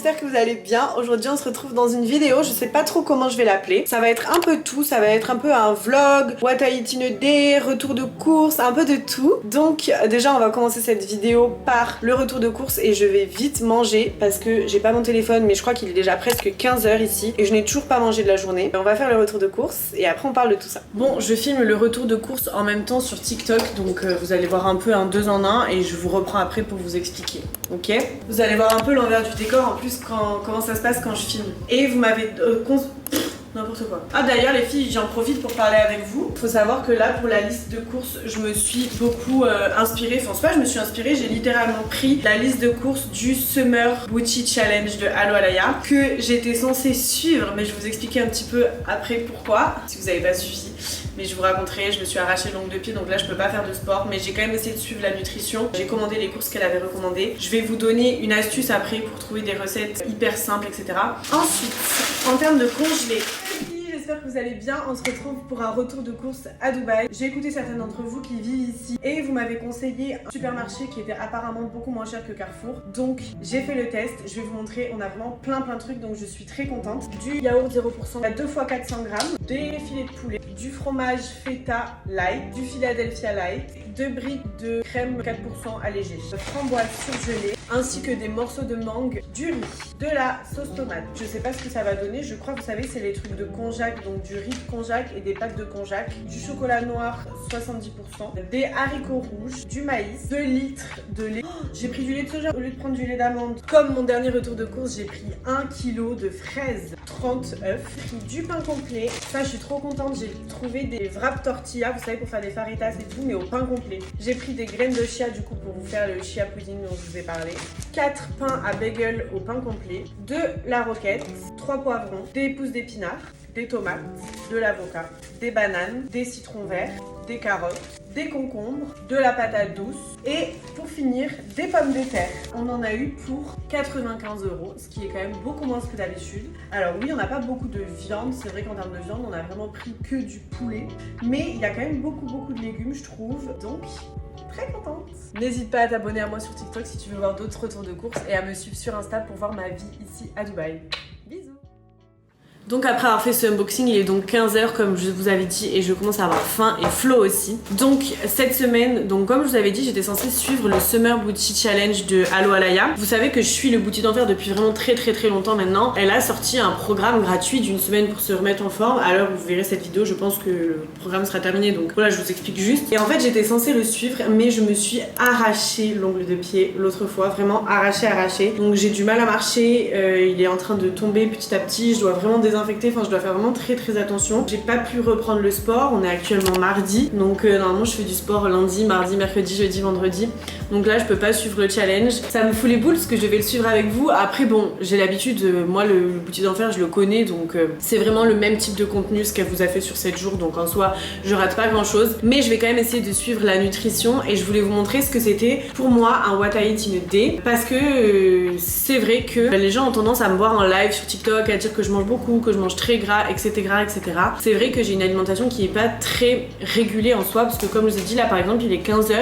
j'espère que vous allez bien. Aujourd'hui on se retrouve dans une vidéo, je sais pas trop comment je vais l'appeler. Ça va être un peu tout, ça va être un peu un vlog, what I eat in a day, retour de course, un peu de tout. Donc déjà on va commencer cette vidéo par le retour de course et je vais vite manger parce que j'ai pas mon téléphone mais je crois qu'il est déjà presque 15 h ici et je n'ai toujours pas mangé de la journée. On va faire le retour de course et après on parle de tout ça. Bon, je filme le retour de course en même temps sur TikTok, donc vous allez voir un peu un 2 en 1 et je vous reprends après pour vous expliquer. Ok, vous allez voir un peu l'envers du décor en plus comment ça se passe quand je filme. Et vous m'avez n'importe quoi. Ah d'ailleurs les filles, j'en profite pour parler avec vous. Faut savoir que là pour la liste de courses, je me suis beaucoup inspirée. Enfin c'est pas je me suis inspirée, j'ai littéralement pris la liste de courses du Summer Booty Challenge de Allo Alaya que j'étais censée suivre, mais je vais vous expliquer un petit peu après pourquoi, si vous n'avez pas suivi. Mais je vous raconterai, je me suis arraché l'ongle de pied donc là je peux pas faire de sport, mais j'ai quand même essayé de suivre la nutrition. J'ai commandé les courses qu'elle avait recommandées. Je vais vous donner une astuce après pour trouver des recettes hyper simples, etc. Ensuite, en termes de congelé, j'espère que vous allez bien. On se retrouve pour un retour de course à Dubaï. J'ai écouté certaines d'entre vous qui vivent ici et vous m'avez conseillé un supermarché qui était apparemment beaucoup moins cher que Carrefour. Donc j'ai fait le test, je vais vous montrer, on a vraiment plein de trucs donc je suis très contente. Du yaourt 0%, à 2 x 400 grammes, des filets de poulet, du fromage feta light, du Philadelphia light, 2 briques de crème 4% allégée, de framboise surgelée, ainsi que des morceaux de mangue, du riz, de la sauce tomate. Je sais pas ce que ça va donner, je crois que vous savez c'est les trucs de konjac, donc du riz de konjac et des pâtes de konjac, du chocolat noir 70%, des haricots rouges, du maïs, 2 litres de lait. Oh, j'ai pris du lait de soja au lieu de prendre du lait d'amande. Comme mon dernier retour de course, j'ai pris 1 kg de fraises, 30 œufs, j'ai pris du pain complet. Ça je suis trop contente, j'ai trouvé des wraps tortilla, vous savez pour faire des faritas et tout, mais au pain complet. J'ai pris des graines de chia du coup pour vous faire le chia pudding dont je vous ai parlé. 4 pains à bagel au pain complet, de la roquette, 3 poivrons, des pousses d'épinards, des tomates, de l'avocat, des bananes, des citrons verts, des carottes, des concombres, de la patate douce et pour finir des pommes de terre. On en a eu pour 95 €, ce qui est quand même beaucoup moins que d'habitude. Alors oui, on n'a pas beaucoup de viande, c'est vrai qu'en termes de viande, on a vraiment pris que du poulet, mais il y a quand même beaucoup de légumes, je trouve, donc très contente. N'hésite pas à t'abonner à moi sur TikTok si tu veux voir d'autres retours de course et à me suivre sur Insta pour voir ma vie ici à Dubaï. Bisous. Donc après avoir fait ce unboxing, il est donc 15 h comme je vous avais dit et je commence à avoir faim et Flo aussi. Donc cette semaine, donc comme je vous avais dit, j'étais censée suivre le Summer Booty Challenge de Allo Alaya. Vous savez que je suis le Booty d'Enfer depuis vraiment très longtemps maintenant. Elle a sorti un programme gratuit d'une semaine pour se remettre en forme. Alors vous verrez cette vidéo, je pense que le programme sera terminé donc voilà, je vous explique juste. Et en fait j'étais censée le suivre mais je me suis arraché l'ongle de pied l'autre fois, vraiment arraché. Donc j'ai du mal à marcher, il est en train de tomber petit à petit, je dois vraiment désinfecter, enfin je dois faire vraiment très attention. J'ai pas pu reprendre le sport, on est actuellement mardi, donc normalement je fais du sport lundi, mardi, mercredi, jeudi, vendredi. Donc là je peux pas suivre le challenge. Ça me fout les boules parce que je vais le suivre avec vous. Après bon, j'ai l'habitude, moi le Booty d'Enfer je le connais, donc c'est vraiment le même type de contenu ce qu'elle vous a fait sur 7 jours, donc en soi je rate pas grand chose. Mais je vais quand même essayer de suivre la nutrition et je voulais vous montrer ce que c'était pour moi un what I eat in a day. Parce que c'est vrai que les gens ont tendance à me voir en live sur TikTok à dire que je mange beaucoup, que je mange très gras, etc. C'est vrai que j'ai une alimentation qui est pas très régulée en soi parce que comme je vous ai dit là par exemple il est 15 h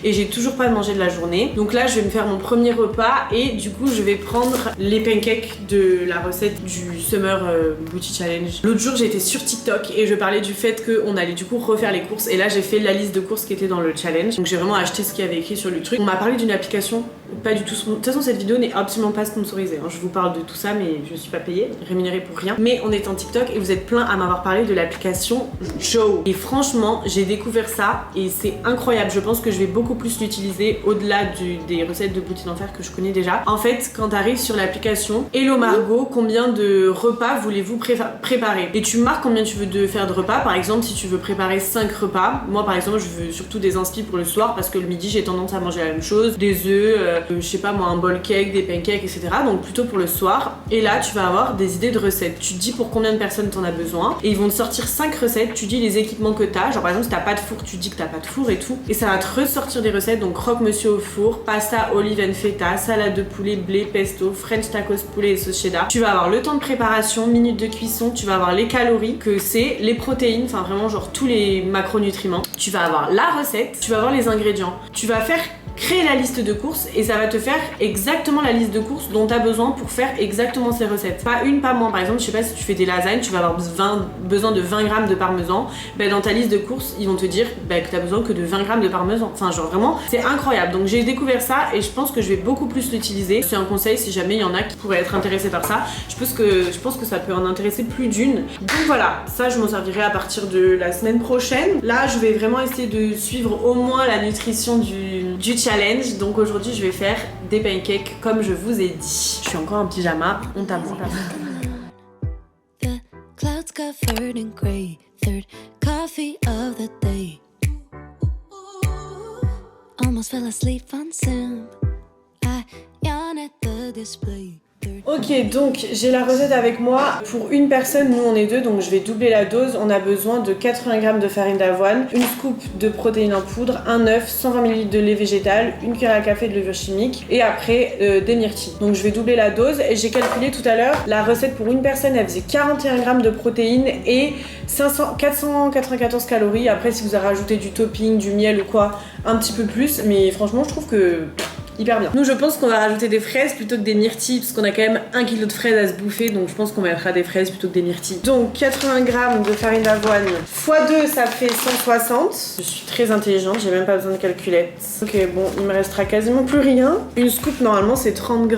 et j'ai toujours pas mangé de la journée. Donc là je vais me faire mon premier repas et du coup je vais prendre les pancakes de la recette du Summer Booty Challenge. L'autre jour j'étais sur TikTok et je parlais du fait qu'on allait du coup refaire les courses et là j'ai fait la liste de courses qui était dans le challenge. Donc j'ai vraiment acheté ce qu'il y avait écrit sur le truc. On m'a parlé d'une application, pas du tout. De toute façon cette vidéo n'est absolument pas sponsorisée, hein. Je vous parle de tout ça mais je suis pas payée, rémunérée pour rien. Mais on est en TikTok et vous êtes plein à m'avoir parlé de l'application Joe. Et franchement j'ai découvert ça et c'est incroyable. Je pense que je vais beaucoup plus l'utiliser au-delà des recettes de Booty d'Enfer que je connais déjà. En fait quand t'arrives sur l'application, hello Margot, combien de repas voulez-vous préparer? Et tu marques combien tu veux faire de repas. Par exemple si tu veux préparer 5 repas, moi par exemple je veux surtout des inspi pour le soir parce que le midi j'ai tendance à manger la même chose, des œufs, je sais pas moi un bol cake, des pancakes, etc. Donc plutôt pour le soir. Et là tu vas avoir des idées de recettes. Tu te dis pour combien de personnes t'en as besoin et ils vont te sortir 5 recettes. Tu dis les équipements que t'as, genre par exemple si t'as pas de four tu dis que t'as pas de four et tout, et ça va te ressortir des recettes. Donc croque-monsieur au four, pasta, olive and feta, salade de poulet, blé, pesto, french tacos poulet et sauce cheddar. Tu vas avoir le temps de préparation, minutes de cuisson, tu vas avoir les calories que c'est, les protéines, enfin vraiment genre tous les macronutriments. Tu vas avoir la recette, tu vas avoir les ingrédients. Tu vas faire créer la liste de courses et ça va te faire exactement la liste de courses dont tu as besoin pour faire exactement ces recettes. Pas une, pas moins. Par exemple, je sais pas si tu fais des lasagnes, tu vas avoir besoin de 20 grammes de parmesan. Ben, dans ta liste de courses, ils vont te dire que tu as besoin que de 20 grammes de parmesan. Enfin, genre vraiment, c'est incroyable. Donc j'ai découvert ça et je pense que je vais beaucoup plus l'utiliser. C'est un conseil si jamais il y en a qui pourraient être intéressés par ça. Je pense que ça peut en intéresser plus d'une. Donc voilà, ça je m'en servirai à partir de la semaine prochaine. Là, je vais vraiment essayer de suivre au moins la nutrition du challenge. Donc aujourd'hui, je vais faire des pancakes comme je vous ai dit. Je suis encore en pyjama, honte à moi. The clouds covered in gray, third coffee of the day. Almost fell asleep on Sim. I yawn at the display. Ok, donc j'ai la recette avec moi. Pour une personne, nous on est deux, donc je vais doubler la dose. On a besoin de 80 g de farine d'avoine, une scoop de protéines en poudre, un œuf, 120 ml de lait végétal, une cuillère à café de levure chimique et après des myrtilles. Donc je vais doubler la dose et j'ai calculé tout à l'heure la recette pour une personne, elle faisait 41 g de protéines et 494 calories. Après, si vous avez rajouté du topping, du miel ou quoi, un petit peu plus, mais franchement, je trouve que hyper bien. Nous, je pense qu'on va rajouter des fraises plutôt que des myrtilles parce qu'on a quand même 1 kg de fraises à se bouffer, donc je pense qu'on mettra des fraises plutôt que des myrtilles. Donc 80 g de farine d'avoine x 2, ça fait 160. Je suis très intelligente, j'ai même pas besoin de calculette. Ok, bon, il me restera quasiment plus rien. Une scoop, normalement, c'est 30 g.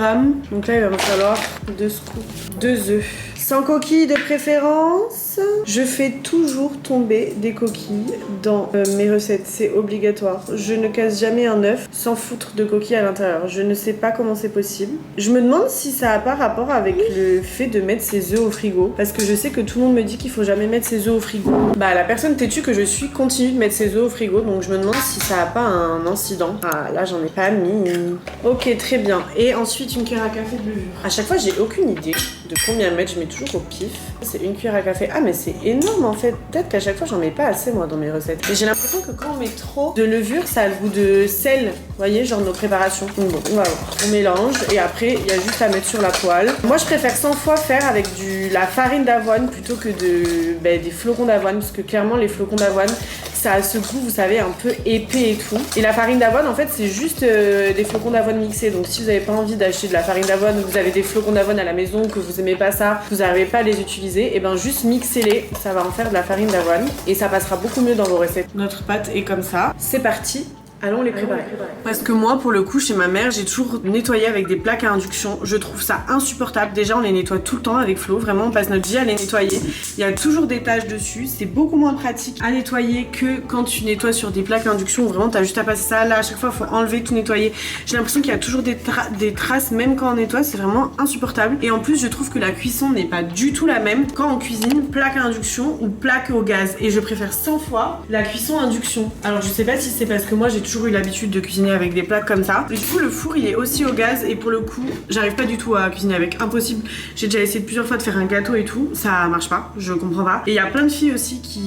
Donc là, il va me falloir 2 scoops, 2 œufs. Sans coquilles de préférence. Je fais toujours tomber des coquilles dans mes recettes, c'est obligatoire. Je ne casse jamais un œuf sans foutre de coquilles à l'intérieur. Je ne sais pas comment c'est possible. Je me demande si ça a pas rapport avec le fait de mettre ses œufs au frigo. Parce que je sais que tout le monde me dit qu'il faut jamais mettre ses œufs au frigo. Bah la personne têtue que je suis continue de mettre ses œufs au frigo, donc je me demande si ça a pas un incident. Ah là j'en ai pas mis. Ok, très bien. Et ensuite une cuillère à café de levure. À chaque fois j'ai aucune idée de combien mettre, je mets toujours au pif. C'est une cuillère à café. Ah mais c'est énorme en fait. Peut-être qu'à chaque fois j'en mets pas assez moi dans mes recettes. Et j'ai l'impression que quand on met trop de levure, ça a le goût de sel. Vous voyez, genre nos préparations. Donc bon, on va voir. On mélange et après il y a juste à mettre sur la poêle. Moi je préfère 100 fois faire avec la farine d'avoine plutôt que des flocons d'avoine, parce que clairement les flocons d'avoine ça a ce goût, vous savez, un peu épais et tout. Et la farine d'avoine, en fait, c'est juste des flocons d'avoine mixés. Donc si vous n'avez pas envie d'acheter de la farine d'avoine, ou vous avez des flocons d'avoine à la maison, que vous aimez pas ça, que vous n'arrivez pas à les utiliser, et ben juste mixez-les, ça va en faire de la farine d'avoine et ça passera beaucoup mieux dans vos recettes. Notre pâte est comme ça. C'est parti. Allons les préparer. Parce que moi, pour le coup, chez ma mère, j'ai toujours nettoyé avec des plaques à induction. Je trouve ça insupportable. Déjà, on les nettoie tout le temps avec Flo. Vraiment, on passe notre vie à les nettoyer. Il y a toujours des taches dessus. C'est beaucoup moins pratique à nettoyer que quand tu nettoies sur des plaques à induction où vraiment, t'as juste à passer ça. Là, à chaque fois, il faut enlever, tout nettoyer. J'ai l'impression qu'il y a toujours des traces, même quand on nettoie. C'est vraiment insupportable. Et en plus, je trouve que la cuisson n'est pas du tout la même quand on cuisine plaque à induction ou plaque au gaz. Et je préfère 100 fois la cuisson induction. Alors, je sais pas si c'est parce que moi, j'ai toujours eu l'habitude de cuisiner avec des plaques comme ça. Et du coup, le four il est aussi au gaz et pour le coup, j'arrive pas du tout à cuisiner avec. Impossible. J'ai déjà essayé plusieurs fois de faire un gâteau et tout, ça marche pas, je comprends pas. Et il y a plein de filles aussi qui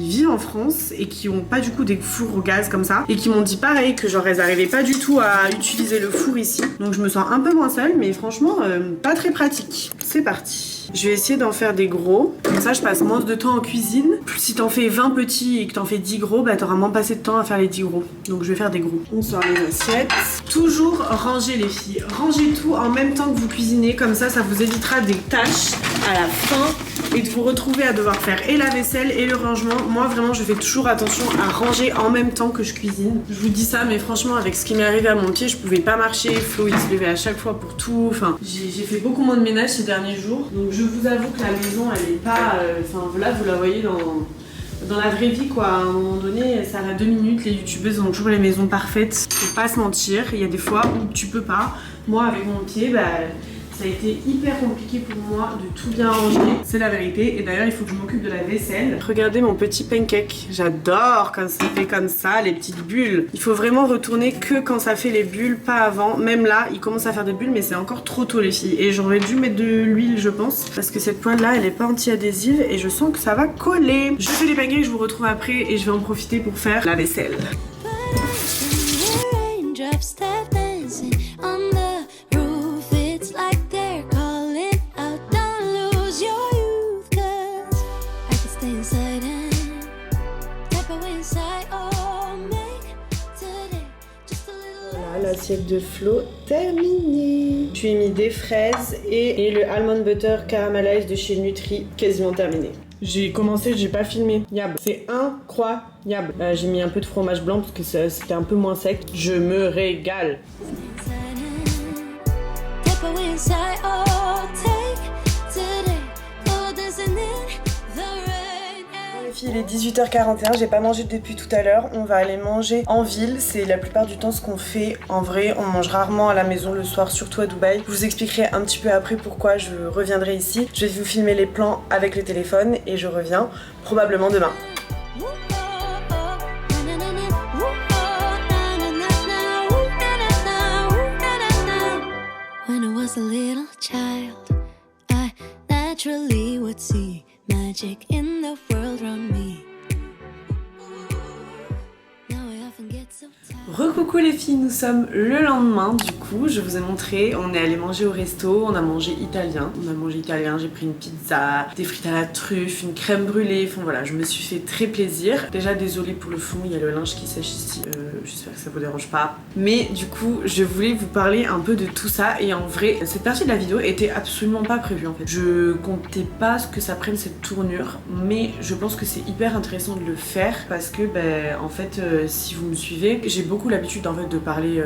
vivent en France et qui ont pas du coup des fours au gaz comme ça et qui m'ont dit pareil que genre elles arrivaient pas du tout à utiliser le four ici. Donc je me sens un peu moins seule, mais franchement pas très pratique. C'est parti. Je vais essayer d'en faire des gros. Comme ça, je passe moins de temps en cuisine. Si t'en fais 20 petits et que t'en fais 10 gros, bah t'auras moins passé de temps à faire les 10 gros. Donc je vais faire des gros. On sort les assiettes. Toujours ranger les filles. Rangez tout en même temps que vous cuisinez. Comme ça, ça vous évitera des tâches à la fin et de vous retrouver à devoir faire et la vaisselle et le rangement. Moi, vraiment, je fais toujours attention à ranger en même temps que je cuisine. Je vous dis ça, mais franchement, avec ce qui m'est arrivé à mon pied, je pouvais pas marcher. Flo, il se levait à chaque fois pour tout. Enfin, j'ai fait beaucoup moins de ménage ces derniers jours. Donc je vous avoue que la maison, elle est pas... Enfin, là, vous la voyez dans la vraie vie, quoi. À un moment donné, ça va 2 minutes. Les youtubeuses ont toujours les maisons parfaites. Faut pas se mentir. Il y a des fois où tu peux pas. Moi, avec mon pied, bah... ça a été hyper compliqué pour moi de tout bien ranger, c'est la vérité. Et d'ailleurs, il faut que je m'occupe de la vaisselle. Regardez mon petit pancake. J'adore quand ça fait comme ça, les petites bulles. Il faut vraiment retourner que quand ça fait les bulles, pas avant. Même là, il commence à faire des bulles, mais c'est encore trop tôt, les filles. Et j'aurais dû mettre de l'huile, je pense, parce que cette poêle-là, elle est pas anti-adhésive et je sens que ça va coller. Je fais les pancakes, je vous retrouve après et je vais en profiter pour faire la vaisselle. L'assiette de Flo terminée. Je lui ai mis des fraises et le almond butter caramelized de chez Nutri quasiment terminé. J'ai commencé, j'ai pas filmé. Yab, c'est incroyable. J'ai mis un peu de fromage blanc parce que c'était un peu moins sec. Je me régale. Il est 18h41, j'ai pas mangé depuis tout à l'heure. On va aller manger en ville, c'est la plupart du temps ce qu'on fait. En vrai, on mange rarement à la maison le soir, surtout à Dubaï. Je vous expliquerai un petit peu après pourquoi je reviendrai ici. Je vais vous filmer les plans avec le téléphone et je reviens probablement demain. When I was a little child, I naturally would see magic in the world around me. Now I often get so tired. Recoucou les filles, nous sommes le lendemain du coup, je vous ai montré, on est allé manger au resto, on a mangé italien, j'ai pris une pizza, des frites à la truffe, une crème brûlée, enfin voilà, je me suis fait très plaisir. Déjà désolée pour le fond, il y a le linge qui sèche ici, j'espère que ça vous dérange pas. Mais du coup, je voulais vous parler un peu de tout ça et en vrai, cette partie de la vidéo était absolument pas prévue en fait. Je comptais pas que ça prenne cette tournure, mais je pense que c'est hyper intéressant de le faire parce que en fait, si vous me suivez, j'ai beaucoup l'habitude en fait de parler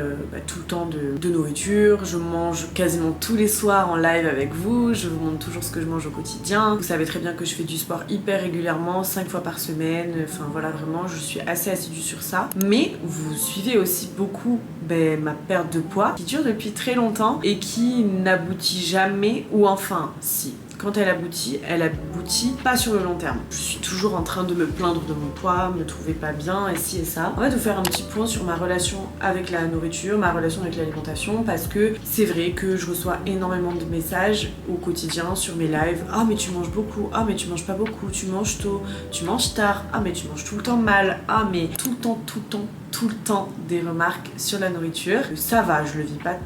tout le temps de nourriture. Je mange quasiment tous les soirs en live avec vous, je vous montre toujours ce que je mange au quotidien. Vous savez très bien que je fais du sport hyper régulièrement, 5 fois par semaine, enfin voilà, vraiment je suis assez assidue sur ça. Mais vous suivez aussi beaucoup ma perte de poids qui dure depuis très longtemps et qui n'aboutit jamais, ou enfin si. Quand elle aboutit pas sur le long terme. Je suis toujours en train de me plaindre de mon poids, me trouver pas bien, et ci et ça. En fait, de faire un petit point sur ma relation avec la nourriture, ma relation avec l'alimentation, parce que c'est vrai que je reçois énormément de messages au quotidien sur mes lives. Ah mais tu manges beaucoup, ah mais tu manges pas beaucoup, tu manges tôt, tu manges tard, ah mais tu manges tout le temps mal, ah mais tout le temps des remarques sur la nourriture. Ça va, je le vis pas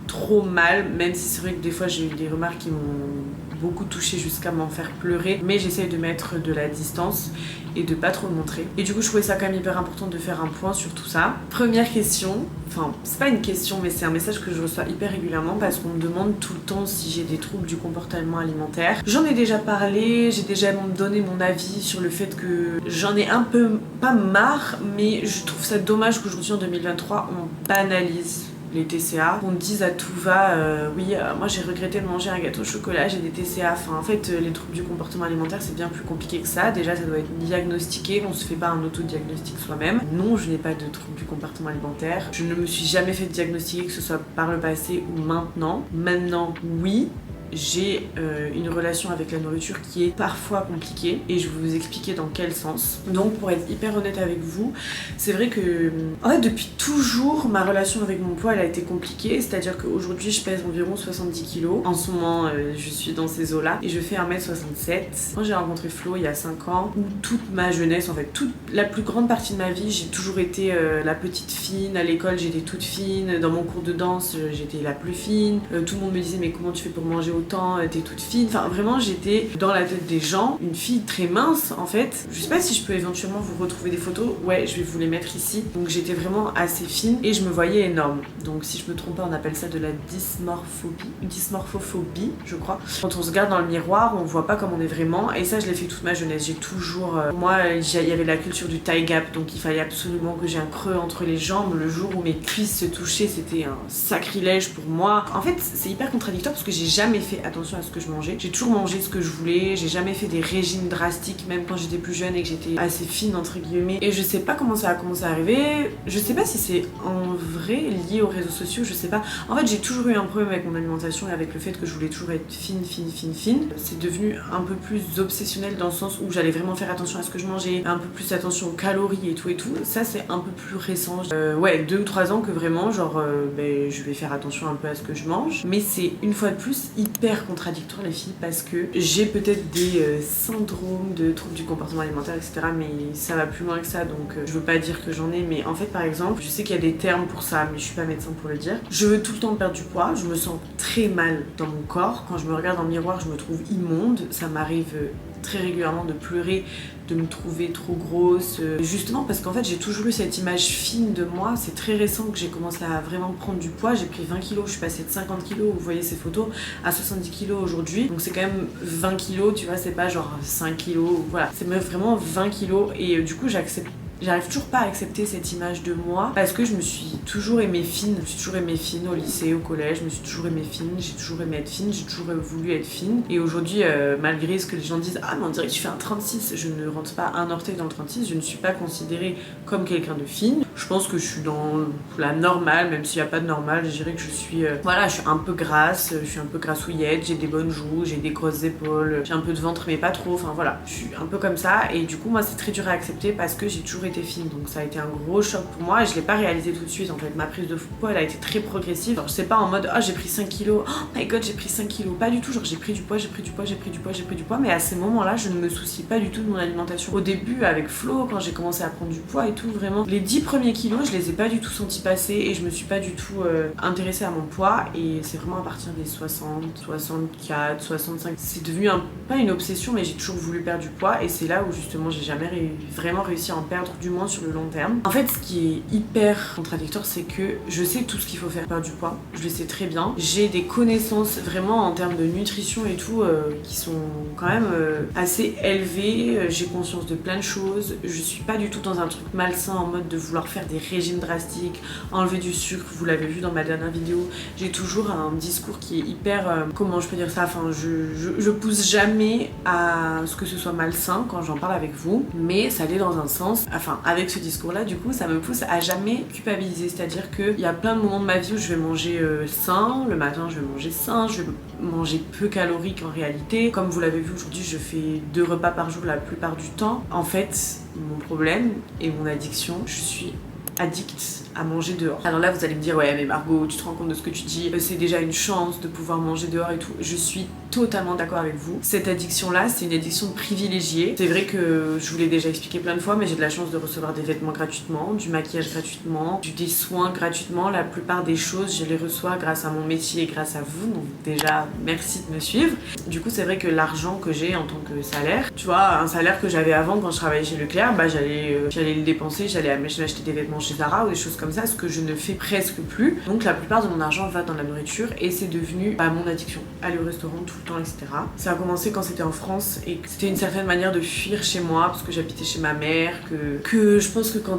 trop mal, même si c'est vrai que des fois j'ai eu des remarques qui m'ont beaucoup touchée jusqu'à m'en faire pleurer, mais j'essaye de mettre de la distance et de pas trop le montrer. Et du coup je trouvais ça quand même hyper important de faire un point sur tout ça. Première question, enfin c'est pas une question mais c'est un message que je reçois hyper régulièrement parce qu'on me demande tout le temps si j'ai des troubles du comportement alimentaire. J'en ai déjà parlé, j'ai déjà donné mon avis sur le fait que j'en ai un peu, pas marre, mais je trouve ça dommage qu'aujourd'hui en 2023 on banalise les TCA, qu'on dise à tout va, moi j'ai regretté de manger un gâteau au chocolat, j'ai des TCA. Enfin en fait les troubles du comportement alimentaire c'est bien plus compliqué que ça. Déjà ça doit être diagnostiqué, on se fait pas un autodiagnostic soi-même. Non, je n'ai pas de troubles du comportement alimentaire. Je ne me suis jamais fait diagnostiquer, que ce soit par le passé ou maintenant. Maintenant oui, j'ai une relation avec la nourriture qui est parfois compliquée et je vais vous expliquer dans quel sens. Donc pour être hyper honnête avec vous, c'est vrai que en fait depuis toujours ma relation avec mon poids elle a été compliquée, c'est-à-dire qu'aujourd'hui je pèse environ 70 kg. En ce moment je suis dans ces eaux là et je fais 1m67. Quand j'ai rencontré Flo il y a 5 ans, où toute ma jeunesse en fait, toute la plus grande partie de ma vie j'ai toujours été la petite fine. À l'école j'étais toute fine, dans mon cours de danse j'étais la plus fine, tout le monde me disait mais comment tu fais pour manger autant, t'es toute fine, enfin vraiment j'étais dans la tête des gens une fille très mince en fait. Je sais pas si je peux éventuellement vous retrouver des photos, ouais je vais vous les mettre ici. Donc j'étais vraiment assez fine et je me voyais énorme. Donc si je me trompe pas on appelle ça de la dysmorphophobie je crois. Quand on se regarde dans le miroir on voit pas comme on est vraiment et ça je l'ai fait toute ma jeunesse. J'ai toujours, moi il y avait la culture du thigh gap donc il fallait absolument que j'ai un creux entre les jambes. Le jour où mes cuisses se touchaient c'était un sacrilège pour moi. En fait c'est hyper contradictoire parce que j'ai jamais fait attention à ce que je mangeais. J'ai toujours mangé ce que je voulais, j'ai jamais fait des régimes drastiques même quand j'étais plus jeune et que j'étais assez fine entre guillemets. Et je sais pas comment ça a commencé à arriver, je sais pas si c'est en vrai lié aux réseaux sociaux, je sais pas. En fait j'ai toujours eu un problème avec mon alimentation et avec le fait que je voulais toujours être fine. C'est devenu un peu plus obsessionnel dans le sens où j'allais vraiment faire attention à ce que je mangeais, un peu plus attention aux calories et tout. Ça c'est un peu plus récent. Ouais 2 ou 3 ans que vraiment genre je vais faire attention un peu à ce que je mange. Mais c'est une fois de plus hyper contradictoire les filles parce que j'ai peut-être des syndromes de troubles du comportement alimentaire etc mais ça va plus loin que ça donc je veux pas dire que j'en ai mais en fait par exemple je sais qu'il y a des termes pour ça mais je suis pas médecin pour le dire. Je veux tout le temps perdre du poids, je me sens très mal dans mon corps, quand je me regarde dans le miroir je me trouve immonde, ça m'arrive très régulièrement de pleurer, de me trouver trop grosse, justement parce qu'en fait j'ai toujours eu cette image fine de moi. C'est très récent que j'ai commencé à vraiment prendre du poids, j'ai pris 20 kilos, je suis passée de 50 kilos, vous voyez ces photos, à 70 kilos aujourd'hui, donc c'est quand même 20 kilos, tu vois, c'est pas genre 5 kilos, voilà, c'est vraiment 20 kilos et du coup j'arrive toujours pas à accepter cette image de moi parce que je me suis toujours aimée fine. Je me suis toujours aimée fine au lycée, au collège, je me suis toujours aimée fine, j'ai toujours aimé être fine, j'ai toujours voulu être fine. Et aujourd'hui, malgré ce que les gens disent, ah mais on dirait que tu fais un 36, je ne rentre pas un orteil dans le 36, je ne suis pas considérée comme quelqu'un de fine. Je pense que je suis dans la normale, même s'il n'y a pas de normale, je dirais que je suis voilà, je suis un peu grasse, je suis un peu grassouillette, j'ai des bonnes joues, j'ai des grosses épaules, j'ai un peu de ventre mais pas trop, enfin voilà, je suis un peu comme ça. Et du coup moi c'est très dur à accepter parce que j'ai toujours été fine, donc ça a été un gros choc pour moi et je l'ai pas réalisé tout de suite. En fait ma prise de poids elle a été très progressive. Alors je sais pas en mode j'ai pris 5 kilos, oh my god j'ai pris 5 kilos, pas du tout, genre j'ai pris du poids, mais à ces moments là je ne me soucie pas du tout de mon alimentation. Au début avec Flo, quand j'ai commencé à prendre du poids et tout, vraiment les 10 premiers kilos je les ai pas du tout sentis passer et je me suis pas du tout intéressée à mon poids. Et c'est vraiment à partir des 60, 64, 65, c'est devenu pas une obsession, mais j'ai toujours voulu perdre du poids et c'est là où justement j'ai jamais vraiment réussi à en perdre, du moins sur le long terme. En fait ce qui est hyper contradictoire c'est que je sais tout ce qu'il faut faire pour perdre du poids, je le sais très bien, j'ai des connaissances vraiment en termes de nutrition et tout qui sont quand même assez élevées, j'ai conscience de plein de choses, je suis pas du tout dans un truc malsain en mode de vouloir faire des régimes drastiques, enlever du sucre, vous l'avez vu dans ma dernière vidéo, j'ai toujours un discours qui est hyper, comment je peux dire ça, enfin je pousse jamais à ce que ce soit malsain quand j'en parle avec vous, mais ça allait dans un sens, enfin avec ce discours là du coup ça me pousse à jamais culpabiliser, c'est-à-dire qu'il y a plein de moments de ma vie où je vais manger sain, le matin je vais manger sain, je vais manger peu calorique en réalité, comme vous l'avez vu aujourd'hui je fais 2 repas par jour la plupart du temps. En fait mon problème et mon addiction, je suis addict à manger dehors. Alors là vous allez me dire ouais mais Margot tu te rends compte de ce que tu dis, c'est déjà une chance de pouvoir manger dehors et tout. Je suis totalement d'accord avec vous. Cette addiction là c'est une addiction privilégiée. C'est vrai que je vous l'ai déjà expliqué plein de fois mais j'ai de la chance de recevoir des vêtements gratuitement, du maquillage gratuitement, des soins gratuitement. La plupart des choses je les reçois grâce à mon métier et grâce à vous, donc déjà merci de me suivre. Du coup c'est vrai que l'argent que j'ai en tant que salaire, tu vois, un salaire que j'avais avant quand je travaillais chez Leclerc, bah j'allais le dépenser, j'allais acheter des vêtements chez Zara ou des choses comme ça, ce que je ne fais presque plus. Donc la plupart de mon argent va dans la nourriture et c'est devenu mon addiction. Aller au restaurant tout le temps, etc. Ça a commencé quand c'était en France et c'était une certaine manière de fuir chez moi parce que j'habitais chez ma mère, que je pense que quand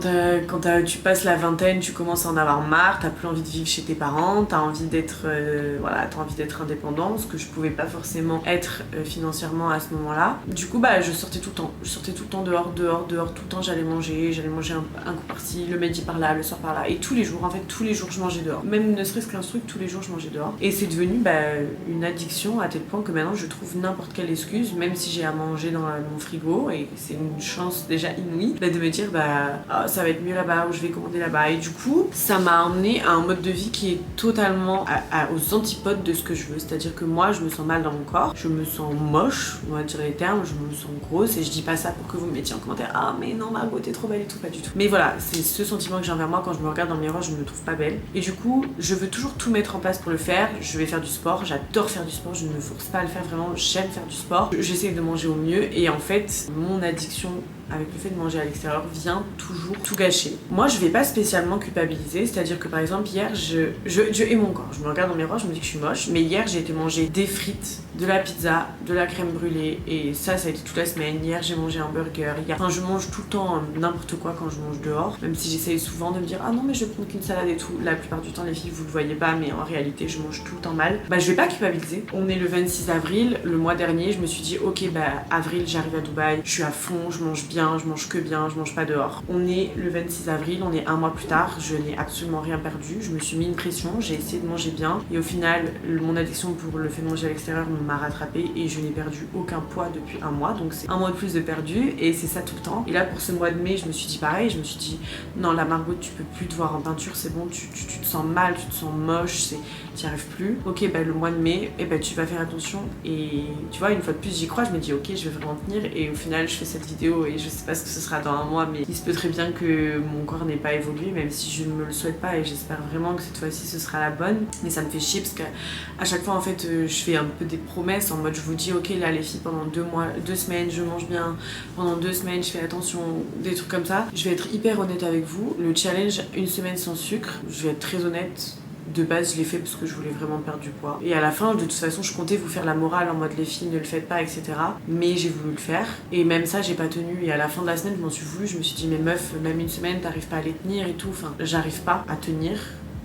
tu passes la vingtaine, tu commences à en avoir marre, t'as plus envie de vivre chez tes parents, t'as envie d'être t'as envie d'être indépendant, ce que je pouvais pas forcément être financièrement à ce moment-là. Du coup je sortais tout le temps. Je sortais tout le temps dehors, tout le temps j'allais manger un coup par-ci, le midi par là, le soir par là, et tous les jours je mangeais dehors, même ne serait-ce qu'un truc, tous les jours je mangeais dehors et c'est devenu une addiction à tel point que maintenant je trouve n'importe quelle excuse, même si j'ai à manger dans mon frigo, et c'est une chance déjà inouïe de me dire ça va être mieux là-bas ou je vais commander là-bas. Et du coup ça m'a emmené à un mode de vie qui est totalement aux antipodes de ce que je veux, c'est-à-dire que moi je me sens mal dans mon corps, je me sens moche, on va dire les termes, je me sens grosse, et je dis pas ça pour que vous me mettiez en commentaire mais non Margot t'es trop belle et tout, pas du tout, mais voilà, c'est ce sentiment que j'ai envers moi quand je me regarde dans le miroir, je me trouve pas belle. Et du coup je veux toujours tout mettre en place pour le faire. Je vais faire du sport, j'adore faire du sport, je ne me force pas à le faire, vraiment j'aime faire du sport, j'essaie de manger au mieux, et en fait mon addiction avec le fait de manger à l'extérieur vient toujours tout gâcher. Moi je vais pas spécialement culpabiliser, c'est-à-dire que par exemple hier je hais mon corps, je me regarde dans le miroir, je me dis que je suis moche, mais hier j'ai été manger des frites, de la pizza, de la crème brûlée, et ça a été toute la semaine. Hier j'ai mangé un burger, enfin je mange tout le temps n'importe quoi quand je mange dehors, même si j'essaye souvent de me dire non mais je vais prendre qu'une salade et tout. La plupart du temps les filles vous le voyez pas, mais en réalité je mange tout le temps mal. Je vais pas culpabiliser. On est le 26 avril, le mois dernier je me suis dit ok avril j'arrive à Dubaï, je suis à fond, je mange bien, je mange que bien, je mange pas dehors. On est le 26 avril, on est un mois plus tard, je n'ai absolument rien perdu, je me suis mis une pression, j'ai essayé de manger bien et au final mon addiction pour le fait de manger à l'extérieur m'a rattrapée et je n'ai perdu aucun poids depuis un mois, donc c'est un mois de plus de perdu et c'est ça tout le temps. Et là pour ce mois de mai je me suis dit pareil, je me suis dit non la Margot tu peux plus te voir en peinture, c'est bon, tu te sens mal, tu te sens moche, t'y arrives plus. Ok le mois de mai, tu vas faire attention, et tu vois une fois de plus j'y crois, je me dis ok je vais vraiment tenir, et au final je fais cette vidéo et je sais pas ce que ce sera dans un mois, mais il se peut très bien que mon corps n'ait pas évolué, même si je ne me le souhaite pas, et j'espère vraiment que cette fois-ci ce sera la bonne. Mais ça me fait chier parce qu'à chaque fois en fait je fais un peu des promesses en mode je vous dis ok là les filles pendant 2 semaines je mange bien, pendant 2 semaines je fais attention, des trucs comme ça. Je vais être hyper honnête avec vous, le challenge 1 semaine sans sucre, je vais être très honnête. De base, je l'ai fait parce que je voulais vraiment perdre du poids. Et à la fin, de toute façon, je comptais vous faire la morale en mode les filles ne le faites pas, etc. Mais j'ai voulu le faire. Et même ça, j'ai pas tenu. Et à la fin de la semaine, je m'en suis voulu. Je me suis dit, mais meuf, même 1 semaine, t'arrives pas à les tenir et tout. Enfin, j'arrive pas à tenir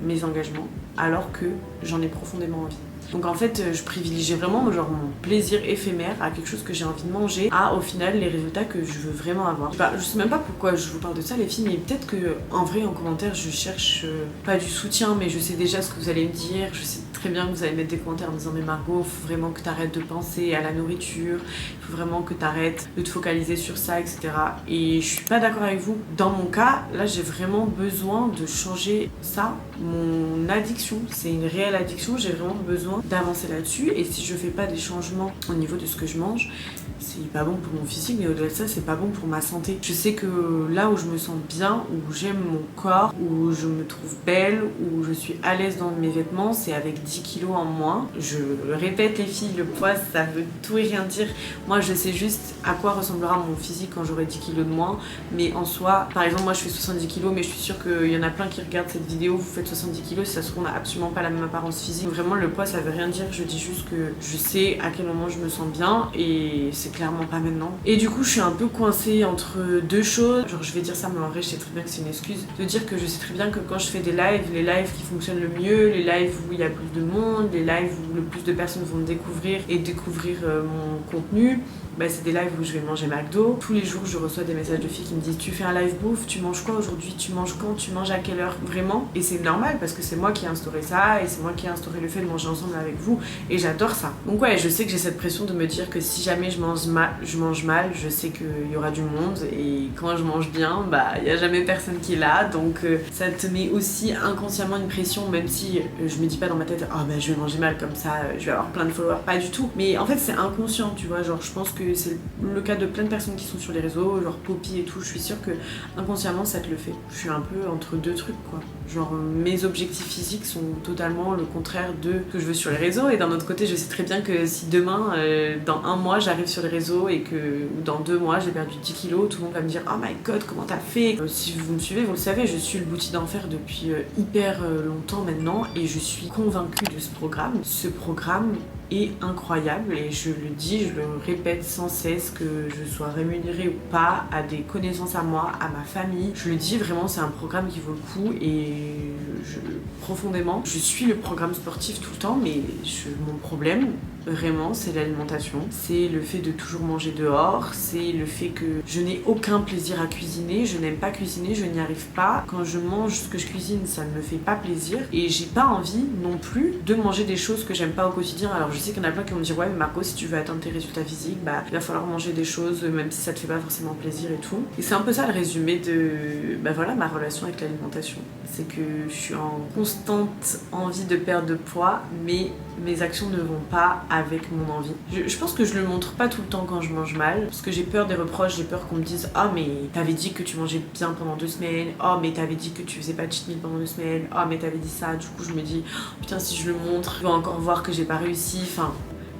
mes engagements alors que j'en ai profondément envie. Donc en fait, je privilégie vraiment genre mon plaisir éphémère à quelque chose que j'ai envie de manger, à au final les résultats que je veux vraiment avoir. Je sais même pas pourquoi je vous parle de ça les filles, mais peut-être que en vrai en commentaire je cherche pas du soutien, mais je sais déjà ce que vous allez me dire. Je sais très bien que vous allez mettre des commentaires en me disant mais Margot, faut vraiment que t'arrêtes de penser à la nourriture, faut vraiment que t'arrêtes de te focaliser sur ça, etc. Et je suis pas d'accord avec vous. Dans mon cas, là j'ai vraiment besoin de changer ça. Mon addiction, c'est une réelle addiction, j'ai vraiment besoin d'avancer là-dessus, et si je fais pas des changements au niveau de ce que je mange, c'est pas bon pour mon physique, mais au-delà de ça, c'est pas bon pour ma santé. Je sais que là où je me sens bien, où j'aime mon corps, où je me trouve belle, où je suis à l'aise dans mes vêtements, c'est avec 10 kilos en moins. Je le répète les filles, le poids ça veut tout et rien dire. Moi je sais juste à quoi ressemblera mon physique quand j'aurai 10 kilos de moins, mais en soi, par exemple moi je fais 70 kilos, mais je suis sûre qu'il y en a plein qui regardent cette vidéo, vous faites 70 kilos, si ça se trouve on n'a absolument pas la même apparence physique. Vraiment le poids ça veut rien dire, je dis juste que je sais à quel moment je me sens bien, et c'est clairement pas maintenant. Et du coup je suis un peu coincée entre deux choses, genre je vais dire ça mais en vrai je sais très bien que c'est une excuse, de dire que je sais très bien que quand je fais des lives, les lives qui fonctionnent le mieux, les lives où il y a plus de monde, les lives où le plus de personnes vont me découvrir et découvrir mon contenu, bah, c'est des lives où je vais manger McDo. Tous les jours je reçois des messages de filles qui me disent tu fais un live bouffe, tu manges quoi aujourd'hui, tu manges quand, tu manges à quelle heure, vraiment. Et c'est normal parce que c'est moi qui ai instauré ça, et c'est moi qui ai instauré le fait de manger ensemble avec vous, et j'adore ça. Donc ouais, je sais que j'ai cette pression de me dire que si jamais je mange mal, je sais qu'il y aura du monde, et quand je mange bien, bah il y a jamais personne qui est là, donc ça te met aussi inconsciemment une pression, même si je me dis pas dans ma tête oh bah je vais manger mal comme ça, je vais avoir plein de followers, pas du tout. Mais en fait c'est inconscient, tu vois, genre je pense que c'est le cas de plein de personnes qui sont sur les réseaux, genre Poppy et tout, je suis sûre que inconsciemment ça te le fait. Je suis un peu entre deux trucs quoi. Genre mes objectifs physiques sont totalement le contraire de ce que je veux sur les réseaux, et d'un autre côté je sais très bien que si demain, dans 1 mois j'arrive sur les réseaux et que dans 2 mois j'ai perdu 10 kilos, tout le monde va me dire oh my god comment t'as fait. Si vous me suivez vous le savez, je suis le bouti d'enfer depuis hyper longtemps maintenant, et je suis convaincue de ce programme. Ce programme est incroyable, et je le dis, je le répète sans cesse, que je sois rémunérée ou pas, à des connaissances à moi, à ma famille, je le dis vraiment, c'est un programme qui vaut le coup, et profondément, je suis le programme sportif tout le temps, mais mon problème vraiment c'est l'alimentation, c'est le fait de toujours manger dehors, c'est le fait que je n'ai aucun plaisir à cuisiner, je n'aime pas cuisiner, je n'y arrive pas, quand je mange ce que je cuisine ça ne me fait pas plaisir, et j'ai pas envie non plus de manger des choses que j'aime pas au quotidien. Alors je sais qu'il y en a plein qui vont me dire ouais mais Marco, si tu veux atteindre tes résultats physiques, bah il va falloir manger des choses même si ça te fait pas forcément plaisir et tout, et c'est un peu ça le résumé de bah voilà ma relation avec l'alimentation, c'est que je suis en constante envie de perdre de poids, mais mes actions ne vont pas avec mon envie. Je pense que je le montre pas tout le temps quand je mange mal, parce que j'ai peur des reproches, j'ai peur qu'on me dise oh mais t'avais dit que tu mangeais bien pendant 2 semaines, oh mais t'avais dit que tu faisais pas de cheat meal pendant 2 semaines, oh mais t'avais dit ça, du coup je me dis oh, putain si je le montre, ils vont encore voir que j'ai pas réussi, enfin...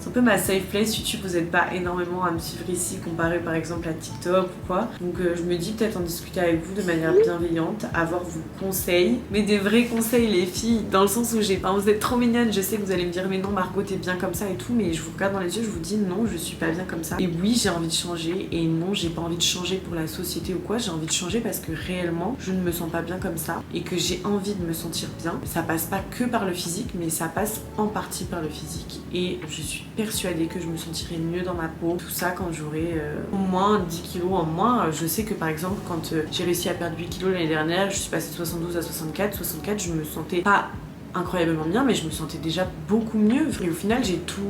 C'est un peu ma safe place. YouTube, vous n'êtes pas énormément à me suivre ici comparé par exemple à TikTok ou quoi. Donc je me dis peut-être en discuter avec vous de manière bienveillante, avoir vos conseils, mais des vrais conseils les filles, dans le sens où vous êtes trop mignonnes, je sais que vous allez me dire mais non Margot t'es bien comme ça et tout, mais je vous regarde dans les yeux, je vous dis non je suis pas bien comme ça. Et oui j'ai envie de changer, et non j'ai pas envie de changer pour la société ou quoi, j'ai envie de changer parce que réellement je ne me sens pas bien comme ça, et que j'ai envie de me sentir bien. Ça passe pas que par le physique, mais ça passe en partie par le physique, et je suis persuadée que je me sentirai mieux dans ma peau, tout ça quand j'aurai au moins 10 kilos en moins. Je sais que par exemple quand j'ai réussi à perdre 8 kilos l'année dernière, je suis passée de 72 à 64, je me sentais pas incroyablement bien, mais je me sentais déjà beaucoup mieux. Et au final, j'ai tout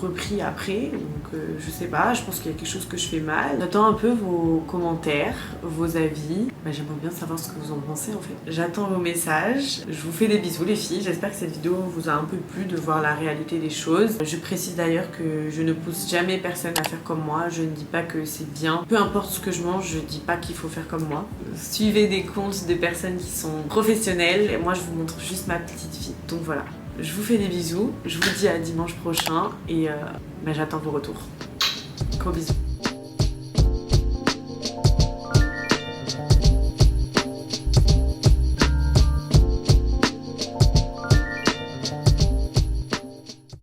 repris après, donc je sais pas, je pense qu'il y a quelque chose que je fais mal. J'attends un peu vos commentaires, vos avis. J'aimerais bien savoir ce que vous en pensez en fait. J'attends vos messages. Je vous fais des bisous les filles. J'espère que cette vidéo vous a un peu plu de voir la réalité des choses. Je précise d'ailleurs que je ne pousse jamais personne à faire comme moi. Je ne dis pas que c'est bien. Peu importe ce que je mange, je dis pas qu'il faut faire comme moi. Suivez des comptes de personnes qui sont professionnelles et moi je vous montre juste ma petite vie. Donc voilà. Je vous fais des bisous. Je vous dis à dimanche prochain et j'attends vos retours. Gros bisous.